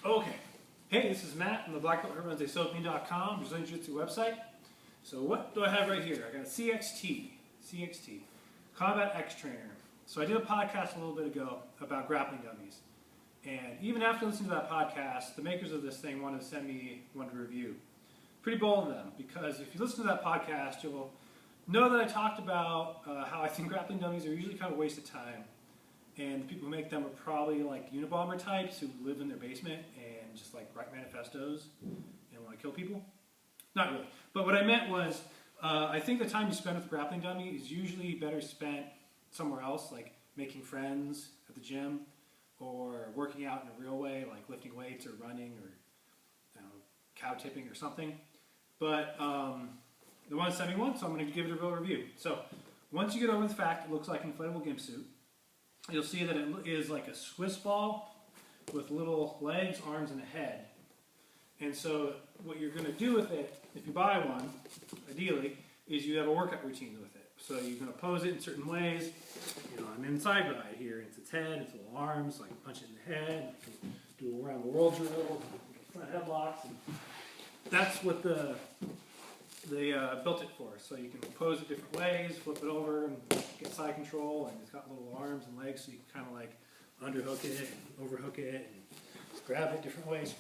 Okay. Hey, this is Matt from the Black Belt who runs a SoapMe.com, Brazilian Jiu-Jitsu website. So what do I have right here? I got a CXT, Combat X Trainer. So I did a podcast a little bit ago about grappling dummies. And even after listening to that podcast, the makers of this thing wanted to send me one to review. Pretty bold of them, because if you listen to that podcast, you'll know that I talked about how I think grappling dummies are usually kind of a waste of time. And the people who make them are probably like Unabomber types who live in their basement and just like write manifestos and want to kill people. Not really. But what I meant was, I think the time you spend with a grappling dummy is usually better spent somewhere else, like making friends at the gym or working out in a real way, like lifting weights or running or cow tipping or something. But the one sent me one, so I'm going to give it a real review. So once you get over the fact it looks like an inflatable gimp suit, you'll see that it is like a Swiss ball with little legs, arms, and a head. And so what you're going to do with it, if you buy one, ideally, is you have a workout routine with it. So you're going to pose it in certain ways. I'm inside ride here. It's its head, its little arms, like punch it in the head, do a around the world drill, front headlocks. And that's what they built it for. So you can pose it different ways, flip it over, and get side control. And it's got little arms and legs, so you can kind of like underhook it, and overhook it, and grab it different ways.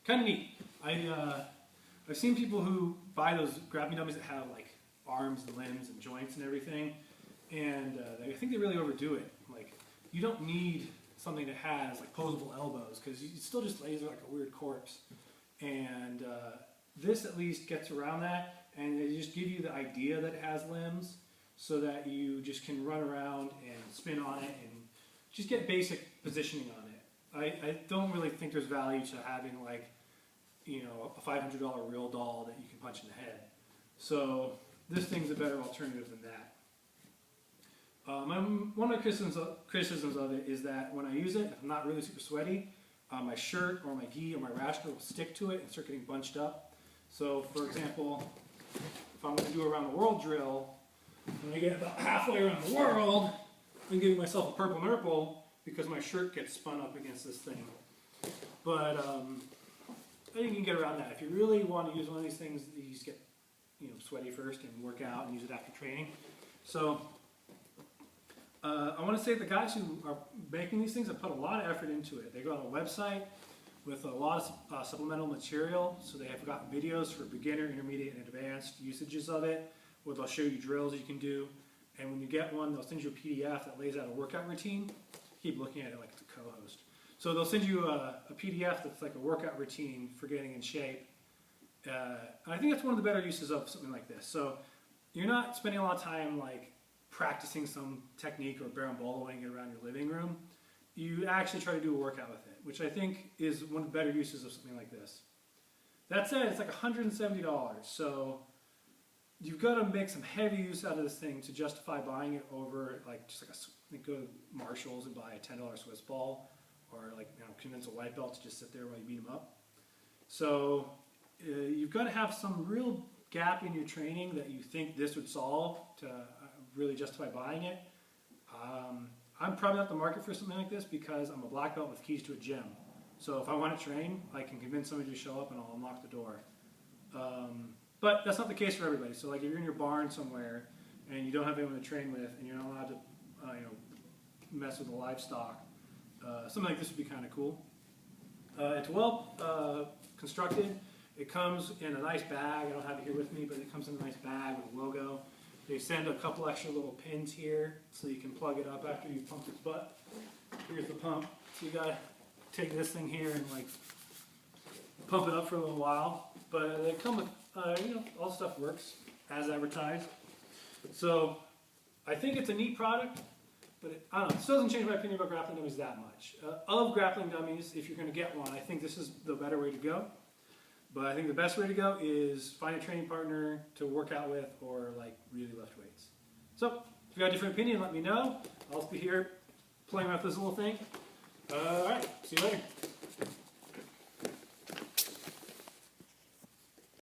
Kind of neat. I've seen people who buy those grappling dummies that have like arms and limbs and joints and everything, and I think they really overdo it. Like, you don't need something that has like posable elbows, because you still just lays like a weird corpse. And this at least gets around that, and they just give you the idea that it has limbs, so that you just can run around and spin on it and just get basic positioning on it. I don't really think there's value to having like, a $500 real doll that you can punch in the head. So this thing's a better alternative than that. One of the criticisms of it is that when I use it, if I'm not really super sweaty, my shirt or my gi or my rash guard will stick to it and start getting bunched up. So for example, if I'm going to do a around the world drill, when I get about halfway around the world, I'm giving myself a purple nurple because my shirt gets spun up against this thing. But I think you can get around that. If you really want to use one of these things, you just get sweaty first and work out and use it after training. So I want to say the guys who are making these things have put a lot of effort into it. They go on a website with a lot of supplemental material, so they have got videos for beginner, intermediate, and advanced usages of it, where they'll show you drills you can do. And when you get one, they'll send you a PDF that lays out a workout routine. Keep looking at it like it's a co-host. So they'll send you a PDF that's like a workout routine for getting in shape. And I think that's one of the better uses of something like this. So you're not spending a lot of time like practicing some technique or baramboloing it around your living room. You actually try to do a workout with it, which I think is one of the better uses of something like this. That said, it's like $170. So you've got to make some heavy use out of this thing to justify buying it over like just like go to Marshall's and buy a $10 Swiss ball, or like convince a white belt to just sit there while you beat them up. So you've got to have some real gap in your training that you think this would solve to really justify buying it. I'm probably not the market for something like this because I'm a black belt with keys to a gym. So if I want to train, I can convince somebody to show up and I'll unlock the door. But that's not the case for everybody. So like if you're in your barn somewhere and you don't have anyone to train with and you're not allowed to mess with the livestock, something like this would be kind of cool. It's well constructed. It comes in a nice bag. I don't have it here with me, but it comes in a nice bag with a logo. They send a couple extra little pins here so you can plug it up after you pump its butt. Here's the pump. So you gotta take this thing here and like pump it up for a little while. But they come with, all stuff works as advertised. So I think it's a neat product, but I don't know, it still doesn't change my opinion about grappling dummies that much. Of grappling dummies, if you're gonna get one, I think this is the better way to go. But I think the best way to go is find a training partner to work out with or like really lift weights. So if you got a different opinion, let me know. I'll be here playing with this little thing. All right, see you later.